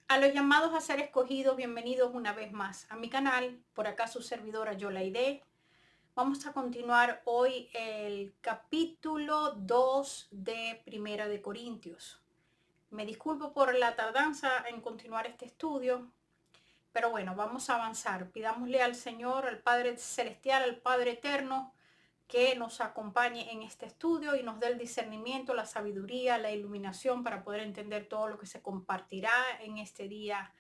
A los llamados a ser escogidos, bienvenidos una vez más a mi canal. Por acá su servidora Yolaide. Vamos a continuar hoy el capítulo 2 de Primera de Corintios. Me disculpo por la tardanza en continuar este estudio, pero bueno, vamos a avanzar. Pidámosle al Señor, al Padre Celestial, al Padre Eterno, que nos acompañe en este estudio y nos dé el discernimiento, la sabiduría, la iluminación para poder entender todo lo que se compartirá en este día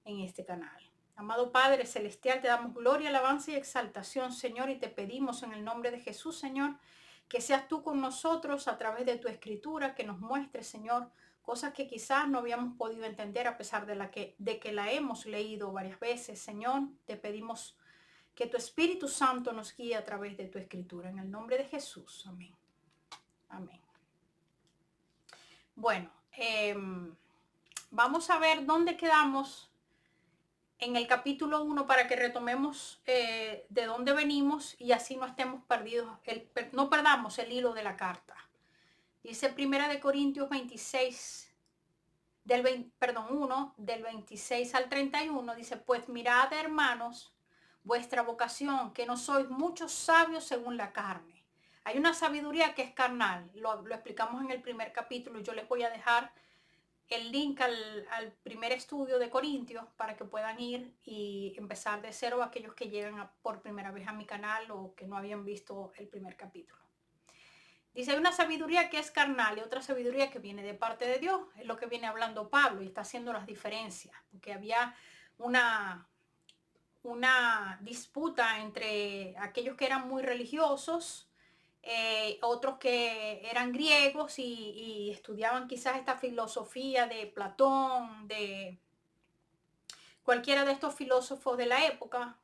en este canal. Amado Padre Celestial, te damos gloria, alabanza y exaltación, Señor, y te pedimos en el nombre de Jesús, Señor, que seas tú con nosotros a través de tu escritura, que nos muestres, Señor, cosas que quizás no habíamos podido entender a pesar de que la hemos leído varias veces. Señor, te pedimos que tu Espíritu Santo nos guíe a través de tu escritura. En el nombre de Jesús. Amén. Amén. Bueno, vamos a ver dónde quedamos en el capítulo 1 para que retomemos de dónde venimos y así no estemos perdidos, no perdamos el hilo de la carta. Dice 1 Corintios 1, del 26 al 31, dice, pues mirad, hermanos, vuestra vocación, que no sois muchos sabios según la carne. Hay una sabiduría que es carnal, lo explicamos en el primer capítulo. Yo les voy a dejar el link al primer estudio de Corintios para que puedan ir y empezar de cero aquellos que llegan por primera vez a mi canal o que no habían visto el primer capítulo. Dice, hay una sabiduría que es carnal y otra sabiduría que viene de parte de Dios. Es lo que viene hablando Pablo y está haciendo las diferencias, porque había una disputa entre aquellos que eran muy religiosos, otros que eran griegos y estudiaban quizás esta filosofía de Platón, de cualquiera de estos filósofos de la época.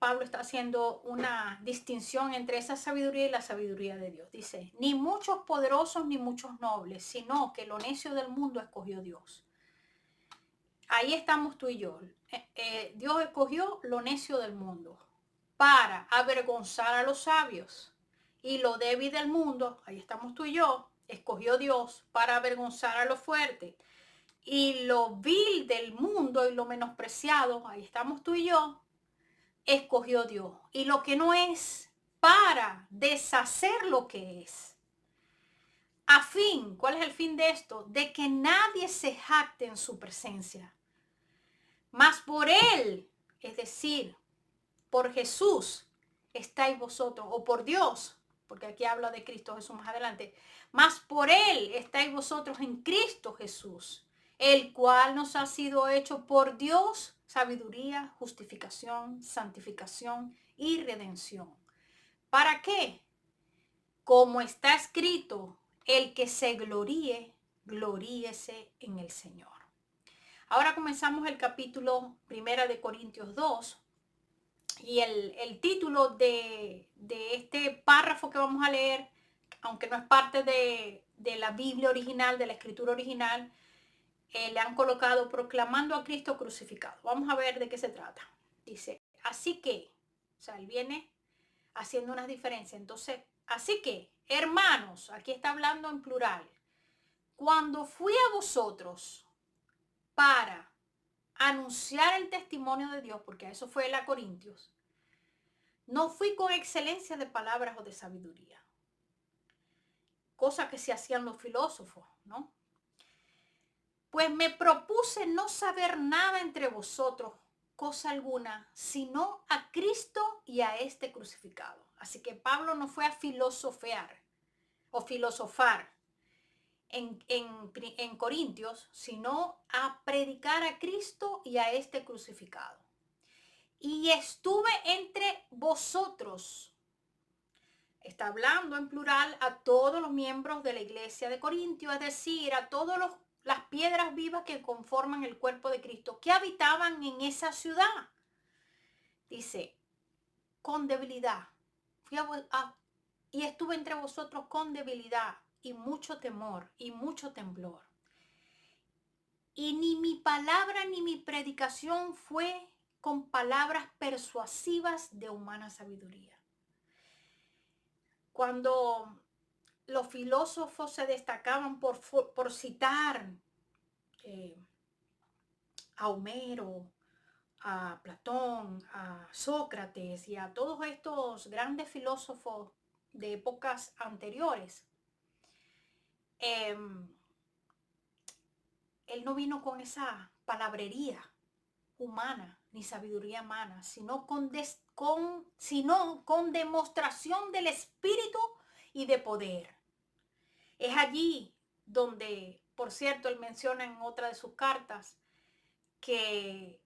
Pablo está haciendo una distinción entre esa sabiduría y la sabiduría de Dios. Dice, ni muchos poderosos ni muchos nobles, sino que lo necio del mundo escogió Dios. Ahí estamos tú y yo. Dios escogió lo necio del mundo para avergonzar a los sabios. Y lo débil del mundo, ahí estamos tú y yo, escogió Dios para avergonzar a los fuertes. Y lo vil del mundo y lo menospreciado, ahí estamos tú y yo, escogió Dios. Y lo que no es, para deshacer lo que es. A fin, ¿cuál es el fin de esto? De que nadie se jacte en su presencia. Mas por él, es decir, por Jesús, estáis vosotros, o por Dios, porque aquí habla de Cristo Jesús más adelante, mas por él estáis vosotros en Cristo Jesús, el cual nos ha sido hecho por Dios sabiduría, justificación, santificación y redención. ¿Para qué? Como está escrito, el que se gloríe, gloríese en el Señor. Ahora comenzamos el capítulo 1 Corintios 2 y el título de este párrafo que vamos a leer, aunque no es parte de la Biblia original, de la escritura original, le han colocado proclamando a Cristo crucificado. Vamos a ver de qué se trata. Dice, así que, o sea, él viene haciendo unas diferencias. Entonces, así que, hermanos, aquí está hablando en plural, cuando fui a vosotros para anunciar el testimonio de Dios, porque a eso fue la Corintios, no fui con excelencia de palabras o de sabiduría, cosa que se hacían los filósofos, ¿no? Pues me propuse no saber nada entre vosotros, cosa alguna, sino a Cristo y a este crucificado. Así que Pablo no fue a filosofear o filosofar en Corintios, sino a predicar a Cristo y a este crucificado. Y estuve entre vosotros. Está hablando en plural a todos los miembros de la iglesia de Corintios, es decir, a todas las piedras vivas que conforman el cuerpo de Cristo, que habitaban en esa ciudad. Dice, con debilidad. Y estuve entre vosotros con debilidad y mucho temor y mucho temblor. Y ni mi palabra ni mi predicación fue con palabras persuasivas de humana sabiduría. Cuando los filósofos se destacaban por citar a Homero, a Platón, a Sócrates y a todos estos grandes filósofos de épocas anteriores, él no vino con esa palabrería humana ni sabiduría humana, sino con demostración del Espíritu y de poder. Es allí donde, por cierto, él menciona en otra de sus cartas que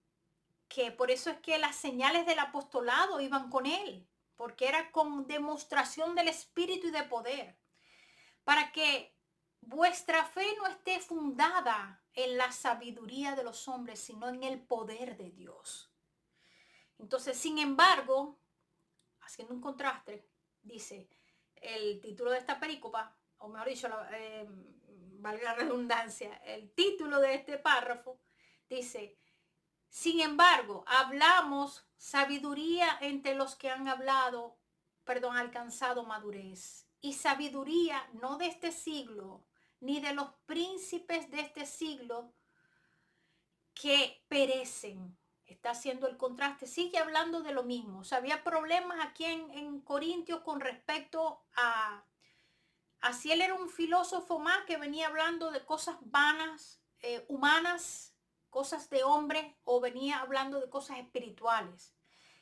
por eso es que las señales del apostolado iban con él, porque era con demostración del Espíritu y de poder, para que vuestra fe no esté fundada en la sabiduría de los hombres, sino en el poder de Dios. Entonces, sin embargo, haciendo un contraste, dice el título de esta pericopa, o mejor dicho, valga la redundancia, el título de este párrafo dice: sin embargo, hablamos sabiduría entre los que han alcanzado madurez, y sabiduría no de este siglo, ni de los príncipes de este siglo que perecen. Está haciendo el contraste, sigue hablando de lo mismo. O sea, había problemas aquí en Corintios con respecto a si él era un filósofo más que venía hablando de cosas vanas, humanas, cosas de hombre, o venía hablando de cosas espirituales.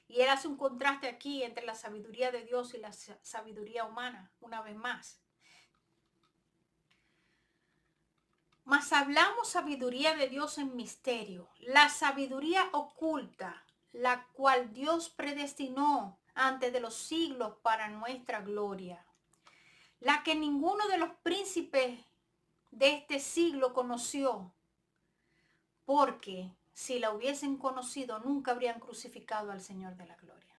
Y él hace un contraste aquí entre la sabiduría de Dios y la sabiduría humana, una vez más. Mas hablamos sabiduría de Dios en misterio, la sabiduría oculta, la cual Dios predestinó antes de los siglos para nuestra gloria, la que ninguno de los príncipes de este siglo conoció, porque si la hubiesen conocido nunca habrían crucificado al Señor de la gloria.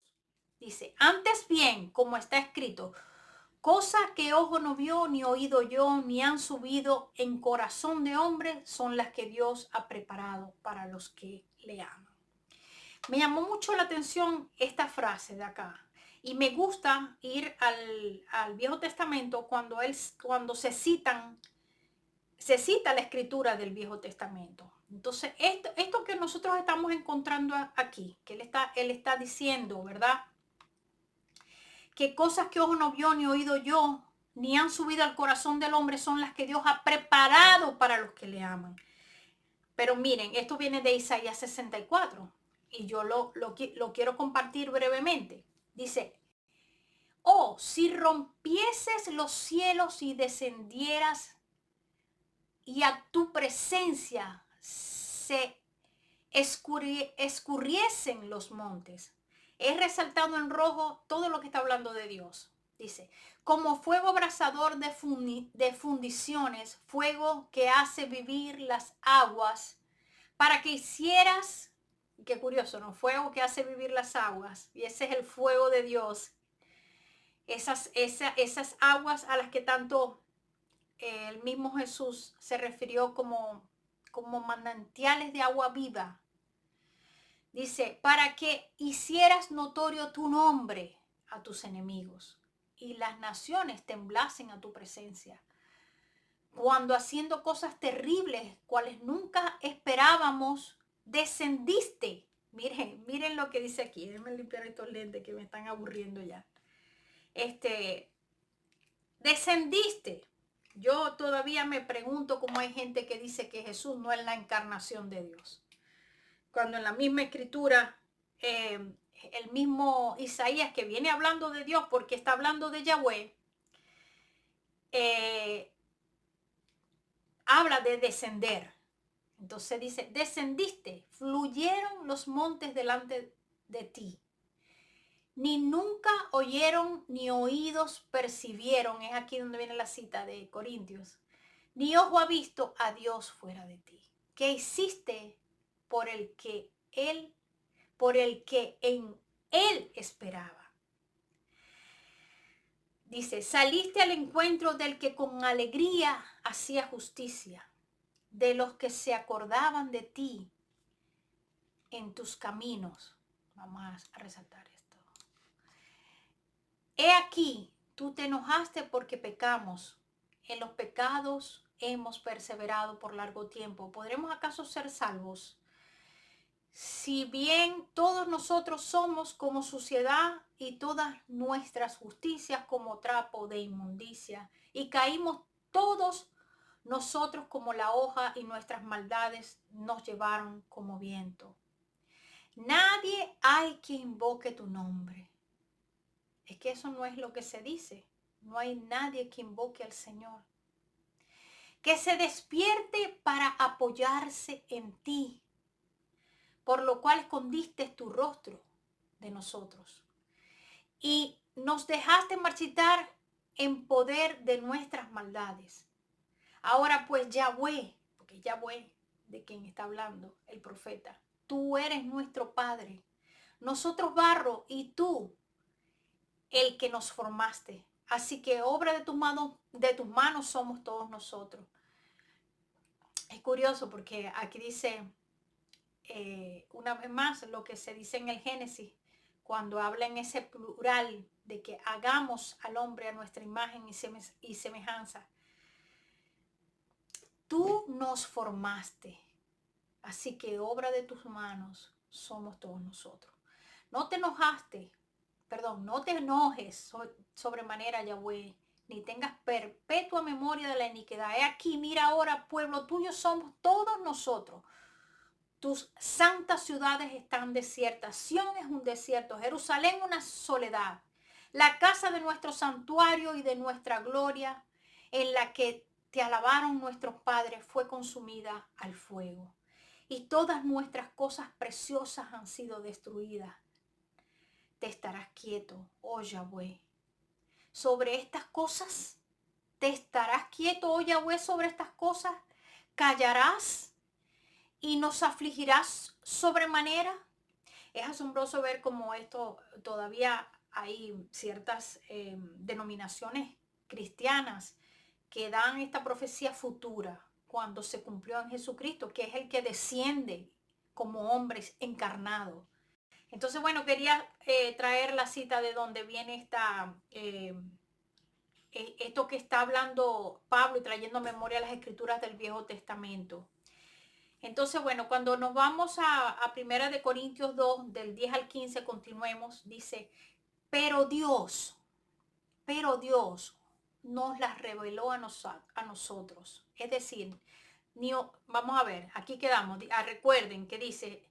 Dice: antes bien, como está escrito, cosa que ojo no vio, ni oído yo, ni han subido en corazón de hombre, son las que Dios ha preparado para los que le aman. Me llamó mucho la atención esta frase de acá. Y me gusta ir al Viejo Testamento cuando se cita la escritura del Viejo Testamento. Entonces, esto que nosotros estamos encontrando aquí, que él está diciendo, ¿verdad? Que cosas que ojo no vio, ni oído yo, ni han subido al corazón del hombre, son las que Dios ha preparado para los que le aman. Pero miren, esto viene de Isaías 64 y yo lo quiero compartir brevemente. Dice: oh, si rompieses los cielos y descendieras, y a tu presencia se escurriesen los montes. He resaltado en rojo todo lo que está hablando de Dios. Dice: como fuego abrasador de fundiciones, fuego que hace vivir las aguas, para que hicieras, qué curioso, ¿no? Fuego que hace vivir las aguas, y ese es el fuego de Dios. Esas aguas a las que tanto el mismo Jesús se refirió como manantiales de agua viva. Dice: para que hicieras notorio tu nombre a tus enemigos y las naciones temblasen a tu presencia. Cuando haciendo cosas terribles, cuales nunca esperábamos, descendiste. Miren lo que dice aquí. Déjenme limpiar estos lentes que me están aburriendo ya. Descendiste. Yo todavía me pregunto cómo hay gente que dice que Jesús no es la encarnación de Dios, cuando en la misma escritura el mismo Isaías, que viene hablando de Dios porque está hablando de Yahweh, habla de descender. Entonces dice: descendiste, fluyeron los montes delante de ti. Ni nunca oyeron, ni oídos percibieron. Es aquí donde viene la cita de Corintios. Ni ojo ha visto a Dios fuera de ti. ¿Qué hiciste por el que en él esperaba? Dice: saliste al encuentro del que con alegría hacía justicia, de los que se acordaban de ti en tus caminos. Vamos a resaltar esto. He aquí, tú te enojaste porque pecamos. En los pecados hemos perseverado por largo tiempo, ¿podremos acaso ser salvos? Si bien todos nosotros somos como suciedad y todas nuestras justicias como trapo de inmundicia, y caímos todos nosotros como la hoja y nuestras maldades nos llevaron como viento. Nadie hay que invoque tu nombre. Es que eso no es lo que se dice. No hay nadie que invoque al Señor. Que se despierte para apoyarse en ti, por lo cual escondiste tu rostro de nosotros y nos dejaste marchitar en poder de nuestras maldades. Ahora pues Yahweh, porque Yahweh de quien está hablando el profeta, tú eres nuestro Padre, nosotros barro y tú el que nos formaste. Así que obra de tus manos somos todos nosotros. Es curioso porque aquí dice, una vez más, lo que se dice en el Génesis, cuando habla en ese plural de que hagamos al hombre a nuestra imagen y semejanza. Tú nos formaste, así que obra de tus manos somos todos nosotros. No te enojes sobremanera, Yahweh, ni tengas perpetua memoria de la iniquidad. He aquí, mira ahora, pueblo tuyo somos todos nosotros. Tus santas ciudades están desiertas. Sión es un desierto. Jerusalén una soledad. La casa de nuestro santuario y de nuestra gloria, en la que te alabaron nuestros padres, fue consumida al fuego. Y todas nuestras cosas preciosas han sido destruidas. Te estarás quieto, oh Yahweh, sobre estas cosas. Te estarás quieto, oh Yahweh, sobre estas cosas. Callarás y nos afligirás sobremanera. Es asombroso ver cómo esto todavía hay ciertas denominaciones cristianas que dan esta profecía futura cuando se cumplió en Jesucristo, que es el que desciende como hombre encarnado. Entonces, bueno, quería traer la cita de donde viene esto que está hablando Pablo y trayendo a memoria las escrituras del Viejo Testamento. Entonces, bueno, cuando nos vamos a 1 de Corintios 2, del 10 al 15, continuemos, dice, pero Dios nos las reveló a nosotros. Es decir, vamos a ver, aquí quedamos. Recuerden que dice,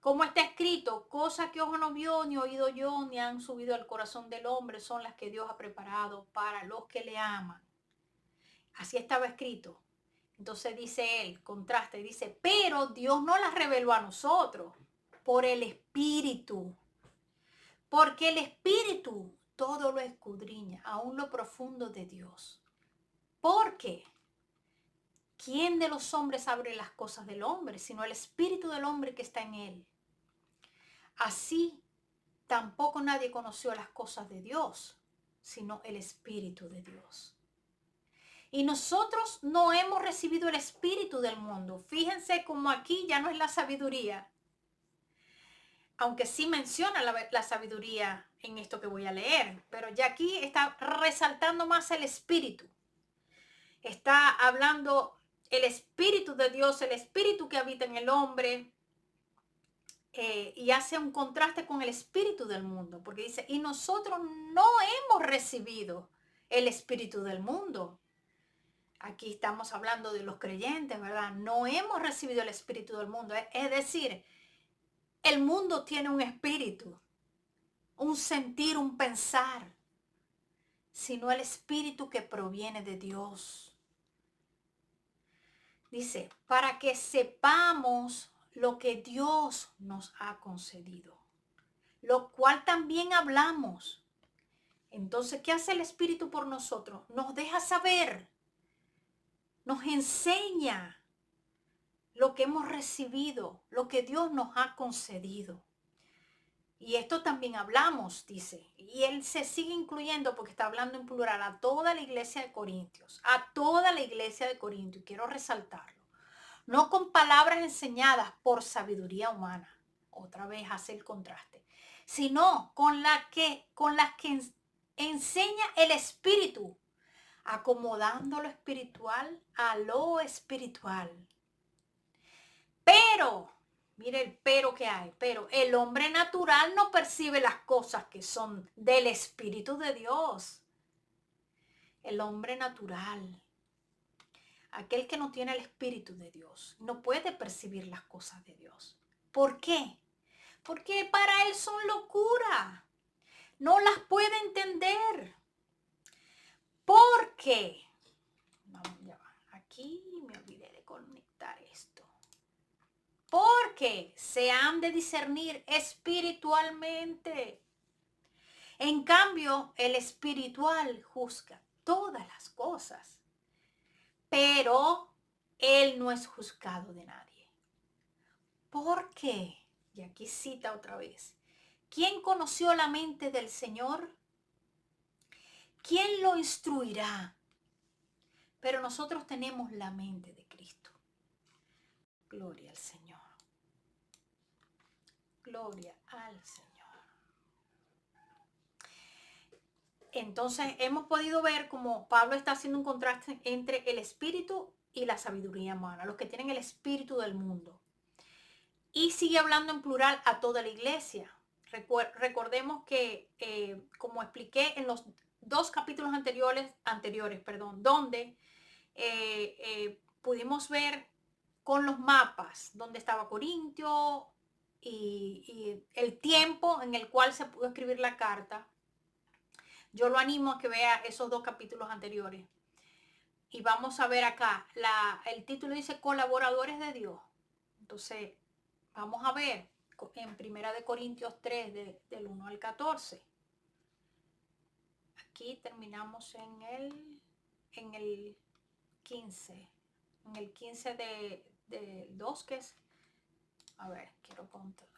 como está escrito, cosa que ojo no vio, ni oído yo, ni han subido al corazón del hombre, son las que Dios ha preparado para los que le aman. Así estaba escrito. Entonces dice él, contraste, dice, pero Dios no las reveló a nosotros por el Espíritu. Porque el Espíritu todo lo escudriña, aún lo profundo de Dios. Porque ¿quién de los hombres abre las cosas del hombre, sino el Espíritu del hombre que está en él? Así tampoco nadie conoció las cosas de Dios, sino el Espíritu de Dios. Y nosotros no hemos recibido el espíritu del mundo. Fíjense como aquí ya no es la sabiduría. Aunque sí menciona la sabiduría en esto que voy a leer. Pero ya aquí está resaltando más el espíritu. Está hablando el espíritu de Dios, el espíritu que habita en el hombre. Y hace un contraste con el espíritu del mundo. Porque dice, y nosotros no hemos recibido el espíritu del mundo. Aquí estamos hablando de los creyentes, ¿verdad? No hemos recibido el espíritu del mundo. Es decir, el mundo tiene un espíritu, un sentir, un pensar, sino el espíritu que proviene de Dios. Dice, para que sepamos lo que Dios nos ha concedido, lo cual también hablamos. Entonces, ¿qué hace el espíritu por nosotros? Nos deja saber. Nos enseña lo que hemos recibido, lo que Dios nos ha concedido. Y esto también hablamos, dice. Y él se sigue incluyendo porque está hablando en plural a toda la iglesia de Corintios. A toda la iglesia de Corintios. Quiero resaltarlo. No con palabras enseñadas por sabiduría humana. Otra vez hace el contraste. Sino con las que enseña el Espíritu, acomodando lo espiritual a lo espiritual. Pero, mire el pero que hay, pero el hombre natural no percibe las cosas que son del Espíritu de Dios. El hombre natural, aquel que no tiene el Espíritu de Dios, no puede percibir las cosas de Dios. ¿Por qué? Porque para él son locura. No las puede entender. ¿Por qué? Vamos, ya va. Aquí me olvidé de conectar esto. Porque se han de discernir espiritualmente. En cambio, el espiritual juzga todas las cosas, pero él no es juzgado de nadie. ¿Por qué? Y aquí cita otra vez. ¿Quién conoció la mente del Señor? ¿Quién lo instruirá? Pero nosotros tenemos la mente de Cristo. Gloria al Señor. Gloria al Señor. Entonces hemos podido ver cómo Pablo está haciendo un contraste entre el espíritu y la sabiduría humana, los que tienen el espíritu del mundo. Y sigue hablando en plural a toda la iglesia. Recordemos que, como expliqué en los 2 capítulos anteriores, donde pudimos ver con los mapas dónde estaba Corintio y el tiempo en el cual se pudo escribir la carta. Yo lo animo a que vea esos 2 capítulos anteriores. Y vamos a ver acá, el título dice colaboradores de Dios. Entonces, vamos a ver en 1 Corintios 3, del 1 al 14. Aquí terminamos en el 15. En el 15 del 2, que es, a ver, quiero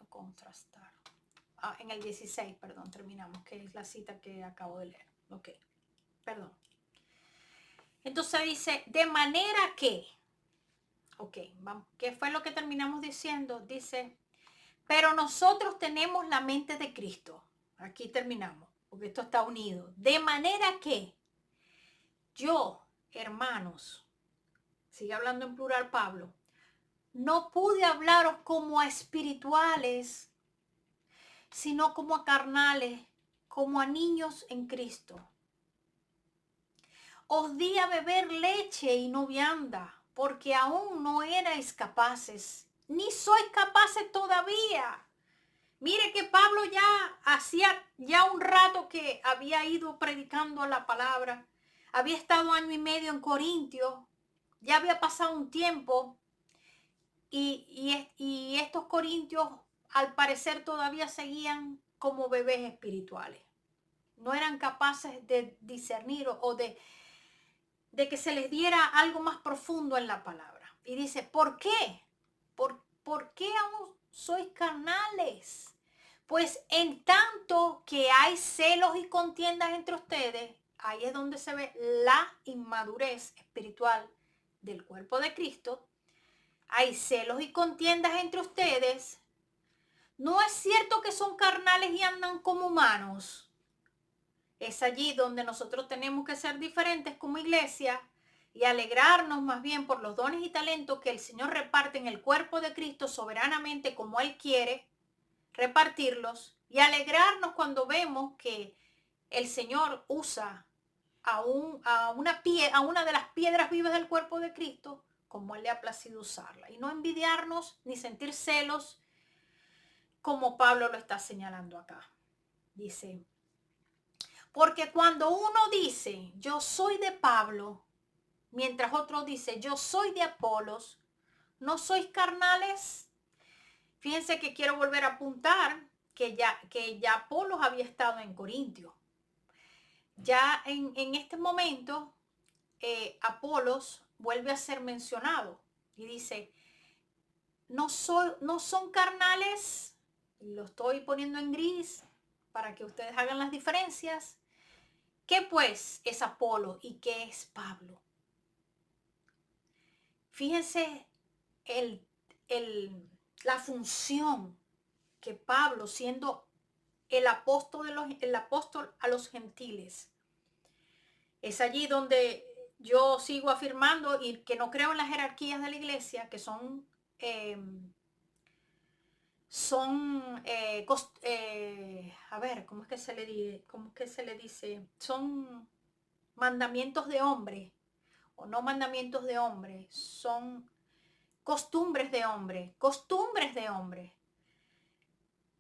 contrastar. En el 16, perdón, terminamos, que es la cita que acabo de leer. Ok, perdón. Entonces dice, de manera que, ok, ¿qué fue lo que terminamos diciendo? Dice, pero nosotros tenemos la mente de Cristo. Aquí terminamos, porque esto está unido. De manera que yo, hermanos, sigue hablando en plural Pablo, no pude hablaros como a espirituales, sino como a carnales, como a niños en Cristo. Os di a beber leche y no vianda, porque aún no erais capaces, ni sois capaces todavía. Mire que Pablo ya hacía ya un rato que había ido predicando la palabra, había estado 1 año y medio en Corintio, ya había pasado un tiempo y estos corintios al parecer todavía seguían como bebés espirituales. No eran capaces de discernir o de que se les diera algo más profundo en la palabra. Y dice, ¿por qué? ¿Por qué aún sois carnales? Pues en tanto que hay celos y contiendas entre ustedes, ahí es donde se ve la inmadurez espiritual del cuerpo de Cristo. Hay celos y contiendas entre ustedes. ¿No es cierto que son carnales y andan como humanos? Es allí donde nosotros tenemos que ser diferentes como iglesia y alegrarnos más bien por los dones y talentos que el Señor reparte en el cuerpo de Cristo soberanamente como Él quiere repartirlos, y alegrarnos cuando vemos que el Señor usa a una de las piedras vivas del cuerpo de Cristo como Él le ha placido usarla, y no envidiarnos ni sentir celos como Pablo lo está señalando acá. Dice, porque cuando uno dice yo soy de Pablo, mientras otro dice yo soy de Apolos, ¿no sois carnales? Fíjense que quiero volver a apuntar que ya Apolos había estado en Corintio. Ya en este momento Apolos vuelve a ser mencionado y dice, no son carnales, lo estoy poniendo en gris para que ustedes hagan las diferencias. ¿Qué pues es Apolo y qué es Pablo? Fíjense la función que Pablo, siendo el apóstol a los gentiles, Es allí donde yo sigo afirmando y que no creo en las jerarquías de la iglesia, que son a ver, ¿cómo es que se le dice? ¿Cómo es que se le dice? Son mandamientos de hombre o no mandamientos de hombre, son costumbres de hombre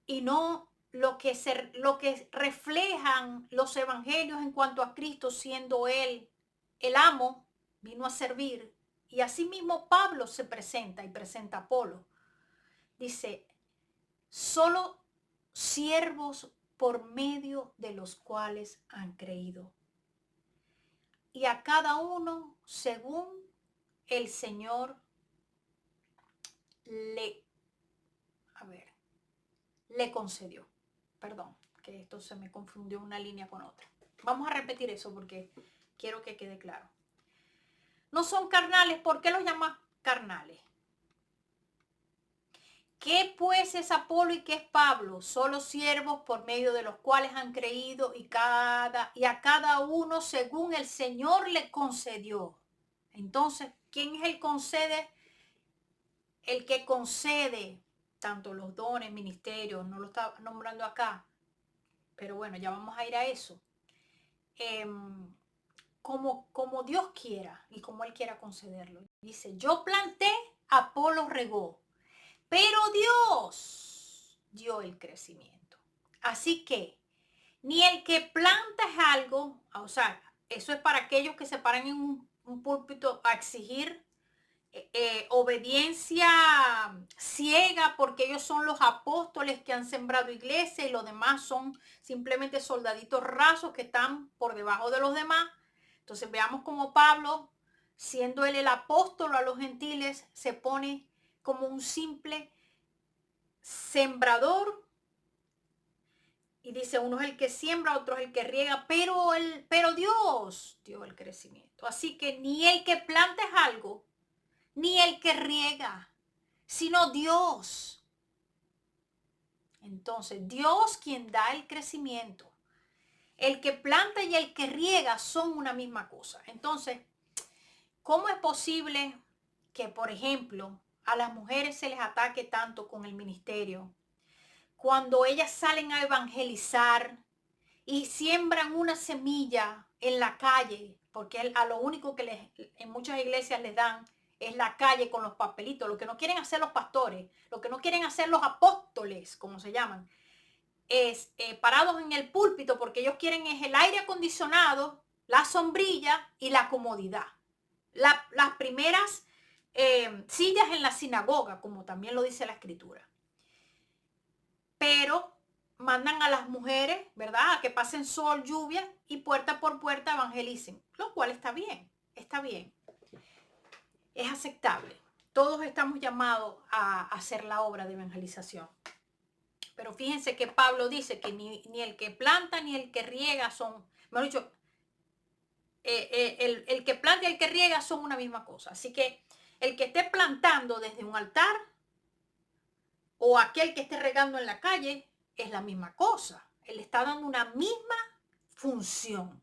y no lo que reflejan los evangelios en cuanto a Cristo siendo él el amo, vino a servir. Y así mismo Pablo se presenta y presenta a Apolo. Dice, solo siervos por medio de los cuales han creído. Y a cada uno según el Señor le concedió. Perdón, que esto se me confundió una línea con otra. Vamos a repetir eso porque quiero que quede claro. No son carnales. ¿Por qué los llama carnales? ¿Qué pues es Apolo y qué es Pablo? Solo siervos por medio de los cuales han creído y a cada uno según el Señor le concedió. Entonces, ¿quién es el concede? El que concede tanto los dones, ministerios, no lo está nombrando acá, pero bueno, ya vamos a ir a eso. Como Dios quiera y como Él quiera concederlo. Dice, yo planté, Apolo regó, pero Dios dio el crecimiento. Así que ni el que planta es algo, o sea, eso es para aquellos que se paran en un púlpito a exigir obediencia ciega porque ellos son los apóstoles que han sembrado iglesia y los demás son simplemente soldaditos rasos que están por debajo de los demás. Entonces veamos cómo Pablo, siendo él el apóstol a los gentiles, se pone como un simple sembrador y dice, uno es el que siembra, otro es el que riega, pero Dios dio el crecimiento. Así que ni el que planta es algo, ni el que riega, sino Dios. Entonces, Dios quien da el crecimiento. El que planta y el que riega son una misma cosa. Entonces, ¿cómo es posible que, por ejemplo, a las mujeres se les ataque tanto con el ministerio? Cuando ellas salen a evangelizar y siembran una semilla en la calle, porque a lo único que en muchas iglesias les dan es la calle con los papelitos, lo que no quieren hacer los pastores, lo que no quieren hacer los apóstoles, como se llaman, es parados en el púlpito, porque ellos quieren es el aire acondicionado, la sombrilla y la comodidad. Las primeras sillas en la sinagoga, como también lo dice la escritura. Pero mandan a las mujeres, ¿verdad?, a que pasen sol, lluvia y puerta por puerta evangelicen, lo cual está bien, es aceptable. Todos estamos llamados a hacer la obra de evangelización. Pero fíjense que Pablo dice que ni el que planta ni el que riega son, mejor dicho, el que planta y el que riega son una misma cosa. Así que el que esté plantando desde un altar o aquel que esté regando en la calle es la misma cosa. Él está dando una misma función.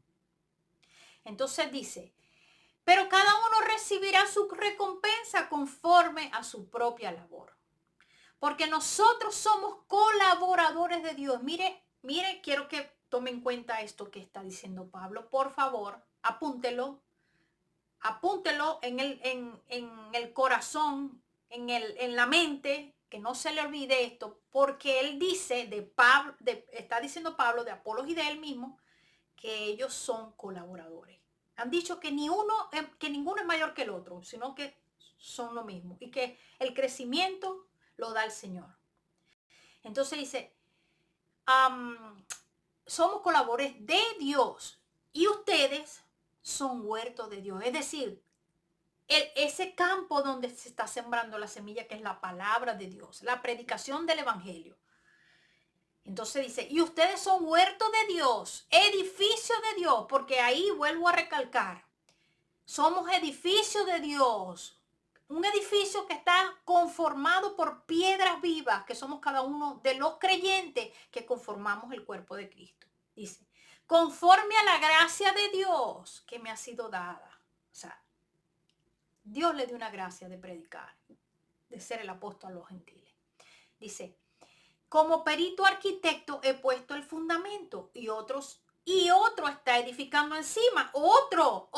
Entonces dice, pero cada uno recibirá su recompensa conforme a su propia labor. Porque nosotros somos colaboradores de Dios. Mire, quiero que tome en cuenta esto que está diciendo Pablo. Por favor, apúntelo. Apúntelo en el corazón, en la mente, que no se le olvide esto, porque él dice está diciendo Pablo de Apolos y de él mismo, que ellos son colaboradores. Han dicho que ninguno es mayor que el otro, sino que son lo mismo y que el crecimiento lo da el Señor. Entonces dice, somos colaboradores de Dios y ustedes son huertos de Dios. Es decir, ese campo donde se está sembrando la semilla, que es la palabra de Dios, la predicación del evangelio. Entonces dice, y ustedes son huertos de Dios, edificio de Dios, porque ahí vuelvo a recalcar, somos edificio de Dios, un edificio que está conformado por piedras vivas, que somos cada uno de los creyentes que conformamos el cuerpo de Cristo. Dice, conforme a la gracia de Dios que me ha sido dada. O sea, Dios le dio una gracia de predicar, de ser el apóstol a los gentiles. Dice, como perito arquitecto he puesto el fundamento y otro está edificando encima. Otro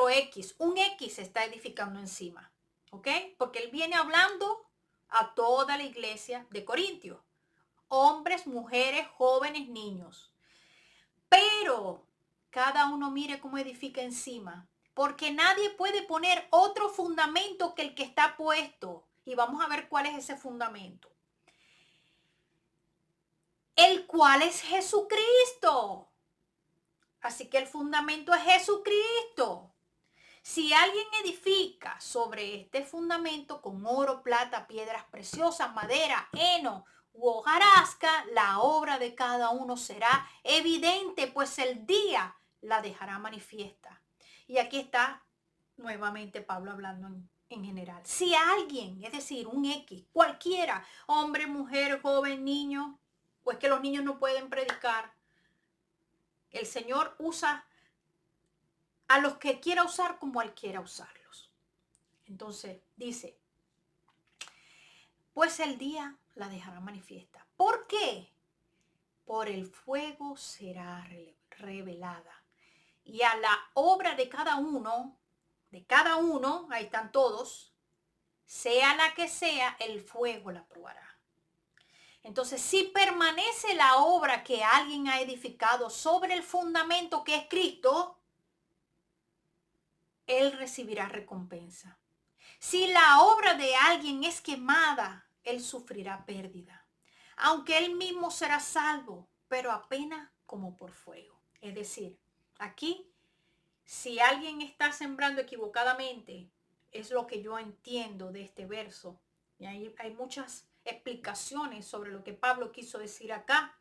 X, un X está edificando encima. ¿Ok? Porque él viene hablando a toda la iglesia de Corintios. Hombres, mujeres, jóvenes, niños. Pero cada uno mire cómo edifica encima. Porque nadie puede poner otro fundamento que el que está puesto. Y vamos a ver cuál es ese fundamento. El cual es Jesucristo. Así que el fundamento es Jesucristo. Si alguien edifica sobre este fundamento con oro, plata, piedras preciosas, madera, heno u hojarasca, la obra de cada uno será evidente, pues el día la dejará manifiesta. Y aquí está nuevamente Pablo hablando en general. Si alguien, es decir, un X, cualquiera, hombre, mujer, joven, niño, pues que los niños no pueden predicar, el Señor usa a los que quiera usar como Él quiera usarlos. Entonces dice, pues el día la dejará manifiesta. ¿Por qué? Por el fuego será revelada. Y a la obra de cada uno, ahí están todos, sea la que sea, el fuego la probará. Entonces, si permanece la obra que alguien ha edificado sobre el fundamento que es Cristo, él recibirá recompensa. Si la obra de alguien es quemada, él sufrirá pérdida. Aunque él mismo será salvo, pero apenas como por fuego. Es decir, aquí, si alguien está sembrando equivocadamente, es lo que yo entiendo de este verso. Y hay muchas explicaciones sobre lo que Pablo quiso decir acá.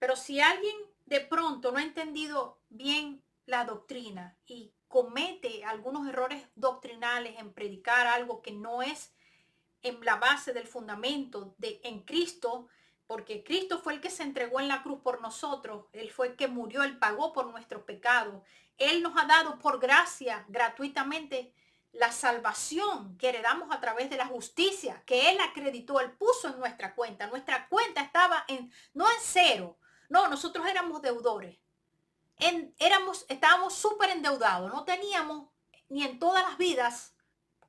Pero si alguien de pronto no ha entendido bien la doctrina y comete algunos errores doctrinales en predicar algo que no es en la base del fundamento en Cristo, porque Cristo fue el que se entregó en la cruz por nosotros, Él fue el que murió, Él pagó por nuestros pecados, Él nos ha dado por gracia gratuitamente la salvación que heredamos a través de la justicia que Él acreditó, Él puso en nuestra cuenta estaba no en cero, no, nosotros éramos deudores, estábamos súper endeudados, no teníamos ni en todas las vidas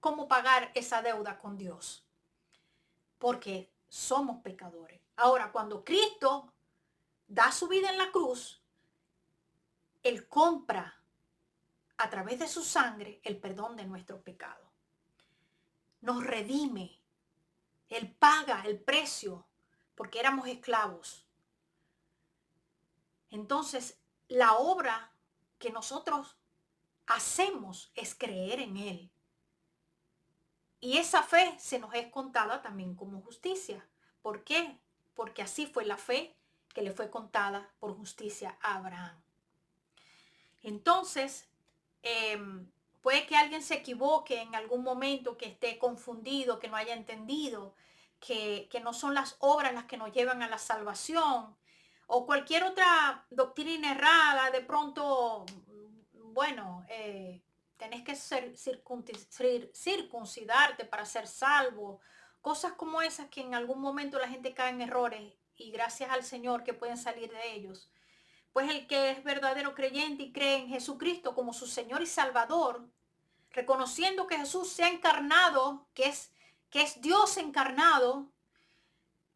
cómo pagar esa deuda con Dios, porque somos pecadores. Ahora, cuando Cristo da su vida en la cruz, Él compra a través de su sangre el perdón de nuestros pecados. Nos redime. Él paga el precio porque éramos esclavos. Entonces, la obra que nosotros hacemos es creer en Él. Y esa fe se nos es contada también como justicia. ¿Por qué? Porque así fue la fe que le fue contada por justicia a Abraham. Entonces, puede que alguien se equivoque en algún momento, que esté confundido, que no haya entendido, que no son las obras las que nos llevan a la salvación, o cualquier otra doctrina errada, de pronto, bueno, tenés que circuncidarte para ser salvo, cosas como esas que en algún momento la gente cae en errores y gracias al Señor que pueden salir de ellos. Pues el que es verdadero creyente y cree en Jesucristo como su Señor y Salvador, reconociendo que Jesús se ha encarnado, que es Dios encarnado,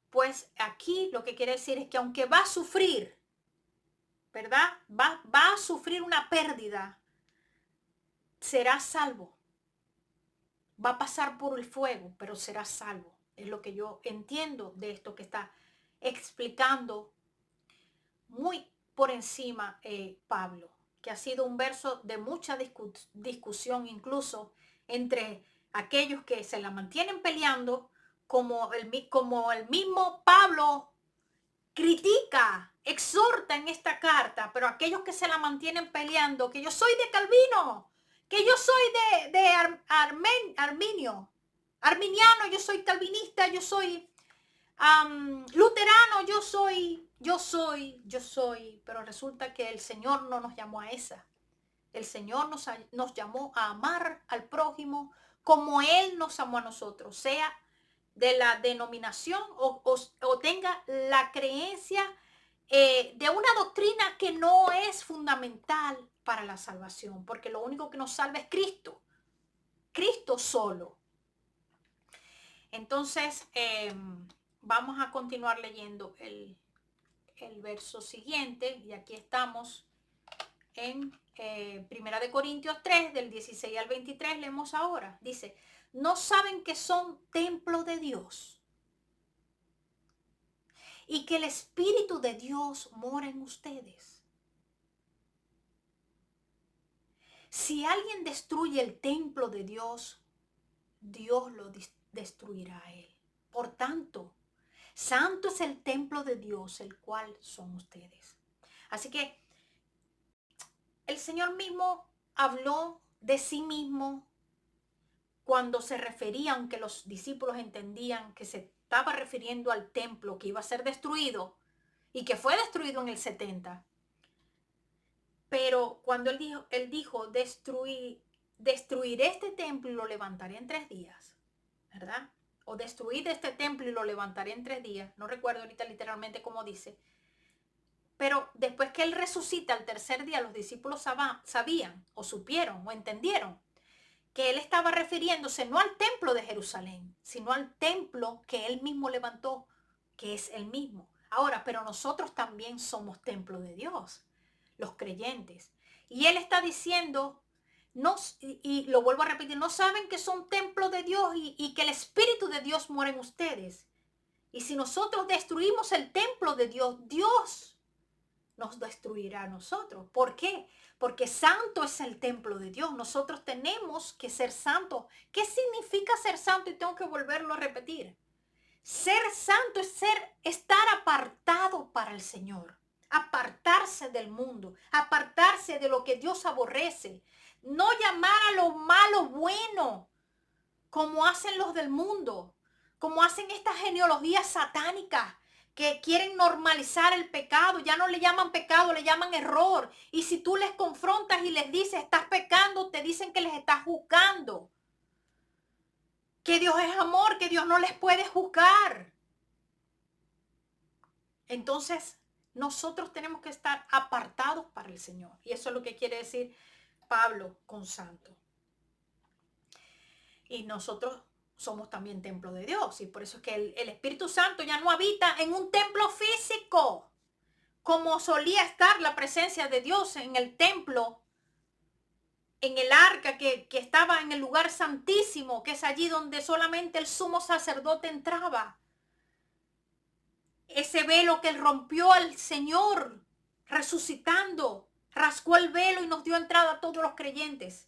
pues aquí lo que quiere decir es que aunque va a sufrir, ¿verdad? Va a sufrir una pérdida, será salvo. Va a pasar por el fuego, pero será salvo. Es lo que yo entiendo de esto que está explicando muy por encima Pablo, que ha sido un verso de mucha discusión incluso entre aquellos que se la mantienen peleando, como el mismo Pablo critica, exhorta en esta carta, pero aquellos que se la mantienen peleando, que yo soy de Calvino, que yo soy de arminiano, yo soy calvinista, yo soy luterano, yo soy yo soy, pero resulta que el Señor no nos llamó a esa. El Señor nos llamó a amar al prójimo como Él nos amó a nosotros, sea de la denominación o tenga la creencia de una doctrina que no es fundamental para la salvación, porque lo único que nos salva es Cristo, Cristo solo. Entonces, vamos a continuar leyendo el verso siguiente, y aquí estamos en 1 Corintios 3, del 16 al 23, leemos ahora. Dice, ¿no saben que son templo de Dios y que el Espíritu de Dios mora en ustedes? Si alguien destruye el templo de Dios, Dios lo destruirá a él. Por tanto, santo es el templo de Dios, el cual son ustedes. Así que el Señor mismo habló de sí mismo cuando se refería, aunque los discípulos entendían que se estaba refiriendo al templo que iba a ser destruido y que fue destruido en el 70. Pero cuando él dijo destruiré este templo y lo levantaré en 3 días, ¿verdad? O destruir este templo y lo levantaré en 3 días. No recuerdo ahorita literalmente cómo dice. Pero después que él resucita al tercer día, los discípulos sabían o supieron o entendieron que él estaba refiriéndose no al templo de Jerusalén, sino al templo que él mismo levantó, que es el mismo. Ahora, pero nosotros también somos templo de Dios, los creyentes. Y él está diciendo, y lo vuelvo a repetir, no saben que son templo de Dios y que el Espíritu de Dios mora en ustedes. Y si nosotros destruimos el templo de Dios, Dios nos destruirá a nosotros. ¿Por qué? Porque santo es el templo de Dios. Nosotros tenemos que ser santos. ¿Qué significa ser santo? Y tengo que volverlo a repetir. Ser santo es estar apartado para el Señor. Apartarse del mundo. Apartarse de lo que Dios aborrece. No llamar a lo malo bueno, como hacen los del mundo. Como hacen estas genealogías satánicas que quieren normalizar el pecado. Ya no le llaman pecado, le llaman error. Y si tú les confrontas y les dices, estás pecando, te dicen que les estás juzgando. Que Dios es amor, que Dios no les puede juzgar. Entonces, nosotros tenemos que estar apartados para el Señor. Y eso es lo que quiere decir Pablo con santo. Y nosotros somos también templo de Dios. Y por eso es que el Espíritu Santo ya no habita en un templo físico, como solía estar la presencia de Dios en el templo, en el arca que estaba en el lugar santísimo, que es allí donde solamente el sumo sacerdote entraba. Ese velo que rompió al Señor resucitando, rascó el velo y nos dio entrada a todos los creyentes.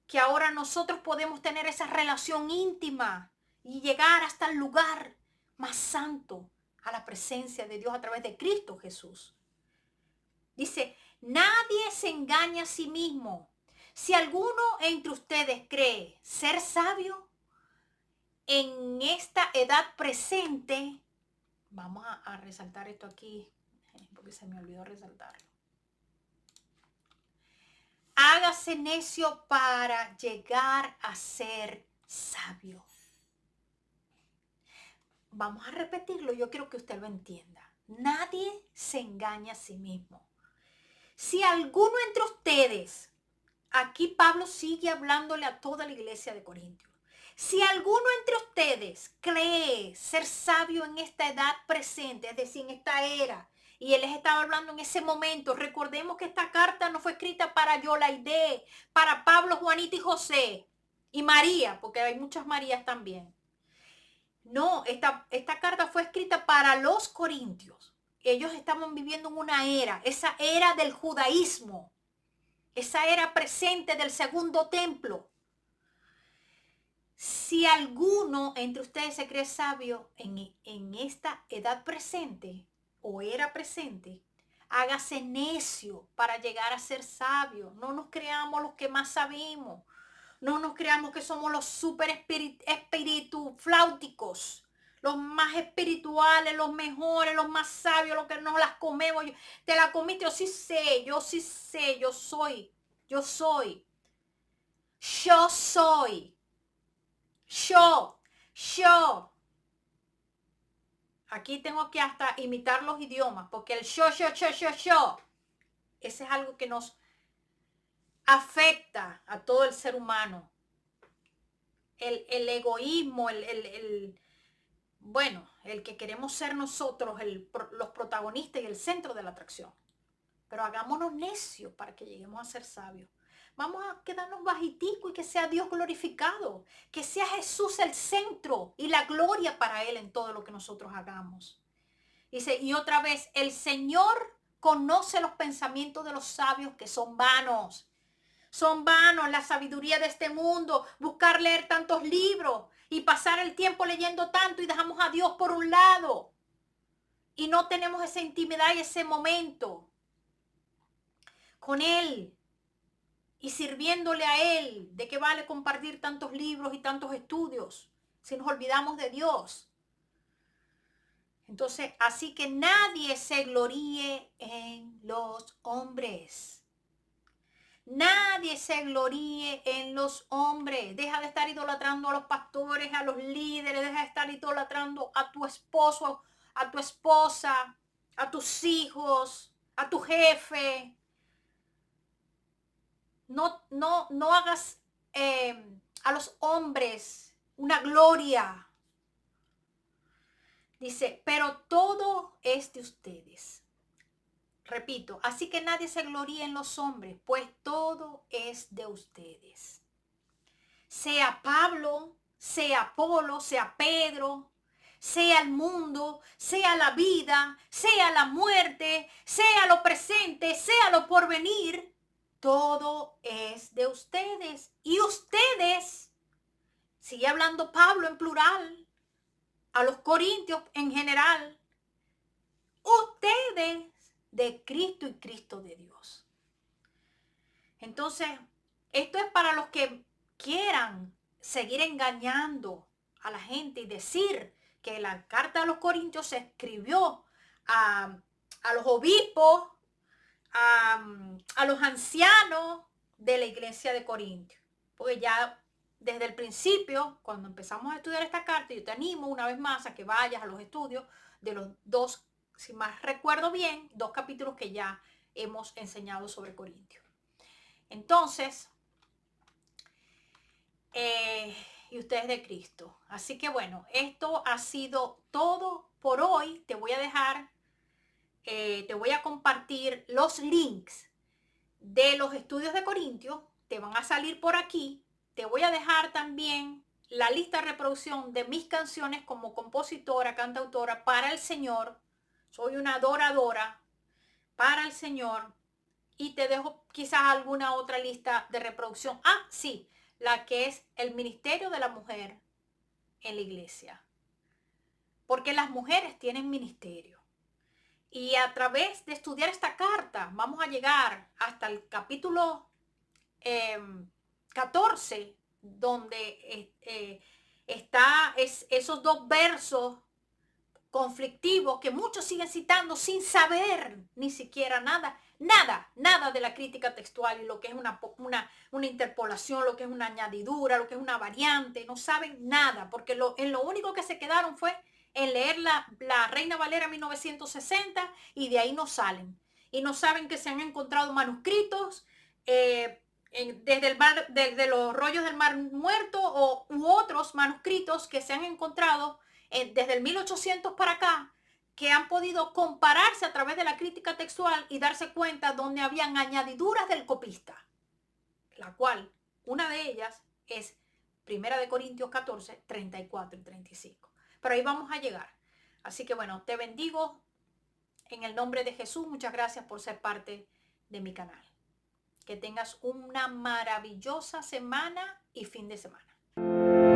Que ahora nosotros podemos tener esa relación íntima y llegar hasta el lugar más santo, a la presencia de Dios a través de Cristo Jesús. Dice, nadie se engaña a sí mismo. Si alguno entre ustedes cree ser sabio en esta edad presente, vamos a resaltar esto aquí, porque se me olvidó resaltarlo. Hágase necio para llegar a ser sabio. Vamos a repetirlo, yo quiero que usted lo entienda. Nadie se engaña a sí mismo. Si alguno entre ustedes, aquí Pablo sigue hablándole a toda la iglesia de Corintios. Si alguno entre ustedes cree ser sabio en esta edad presente, es decir, en esta era, y él les estaba hablando en ese momento, recordemos que esta carta no fue escrita para Yolaide, para Pablo, Juanita y José, y María, porque hay muchas Marías también. No, esta carta fue escrita para los corintios. Ellos estaban viviendo en una era, esa era del judaísmo, esa era presente del segundo templo. Si alguno entre ustedes se cree sabio en esta edad presente o era presente, hágase necio para llegar a ser sabio. No nos creamos los que más sabemos. No nos creamos que somos los super espíritus flauticos, los más espirituales, los mejores, los más sabios, los que nos las comemos. Te la comiste, yo sí sé, yo soy, yo soy, yo soy, yo. Aquí tengo que hasta imitar los idiomas, porque el yo, ese es algo que nos afecta a todo el ser humano. El egoísmo, bueno, el que queremos ser nosotros, los protagonistas y el centro de la atracción. Pero hagámonos necios para que lleguemos a ser sabios. Vamos a quedarnos bajitico y que sea Dios glorificado. Que sea Jesús el centro y la gloria para Él en todo lo que nosotros hagamos. Dice, y otra vez, el Señor conoce los pensamientos de los sabios que son vanos. Son vanos la sabiduría de este mundo, buscar leer tantos libros y pasar el tiempo leyendo tanto y dejamos a Dios por un lado. Y no tenemos esa intimidad y ese momento con Él y sirviéndole a Él. ¿De qué vale compartir tantos libros y tantos estudios si nos olvidamos de Dios? Entonces, así que nadie se gloríe en los hombres. Nadie se gloríe en los hombres. Deja de estar idolatrando a los pastores, a los líderes. Deja de estar idolatrando a tu esposo, a tu esposa, a tus hijos, a tu jefe. No hagas a los hombres una gloria. Dice, pero todo es de ustedes. Repito, así que nadie se gloríe en los hombres, pues todo es de ustedes. Sea Pablo, sea Apolo, sea Pedro, sea el mundo, sea la vida, sea la muerte, sea lo presente, sea lo porvenir, todo es de ustedes. Y ustedes, sigue hablando Pablo en plural, a los corintios en general, ustedes de Cristo y Cristo de Dios. Entonces, esto es para los que quieran seguir engañando a la gente y decir que la carta de los Corintios se escribió a los obispos, a los ancianos de la iglesia de Corintios. Porque ya desde el principio, cuando empezamos a estudiar esta carta, yo te animo una vez más a que vayas a los estudios de los dos, si más recuerdo bien, 2 capítulos que ya hemos enseñado sobre Corintios. Entonces, y ustedes de Cristo. Así que bueno, esto ha sido todo por hoy. Te voy a dejar, te voy a compartir los links de los estudios de Corintios. Te van a salir por aquí. Te voy a dejar también la lista de reproducción de mis canciones como compositora, cantautora para el Señor. Soy una adoradora para el Señor. Y te dejo quizás alguna otra lista de reproducción. Ah, sí, la que es el ministerio de la mujer en la iglesia. Porque las mujeres tienen ministerio. Y a través de estudiar esta carta vamos a llegar hasta el capítulo 14, donde está esos 2 versos conflictivos que muchos siguen citando sin saber ni siquiera nada de la crítica textual y lo que es una interpolación, lo que es una añadidura, lo que es una variante. No saben nada, porque en lo único que se quedaron fue en leer la Reina Valera 1960 y de ahí no salen. Y no saben que se han encontrado manuscritos desde los rollos del Mar Muerto u otros manuscritos que se han encontrado desde el 1800 para acá, que han podido compararse a través de la crítica textual y darse cuenta donde habían añadiduras del copista, la cual una de ellas es 1 Corintios 14, 34 y 35. Pero ahí vamos a llegar. Así que bueno, te bendigo en el nombre de Jesús. Muchas gracias por ser parte de mi canal. Que tengas una maravillosa semana y fin de semana.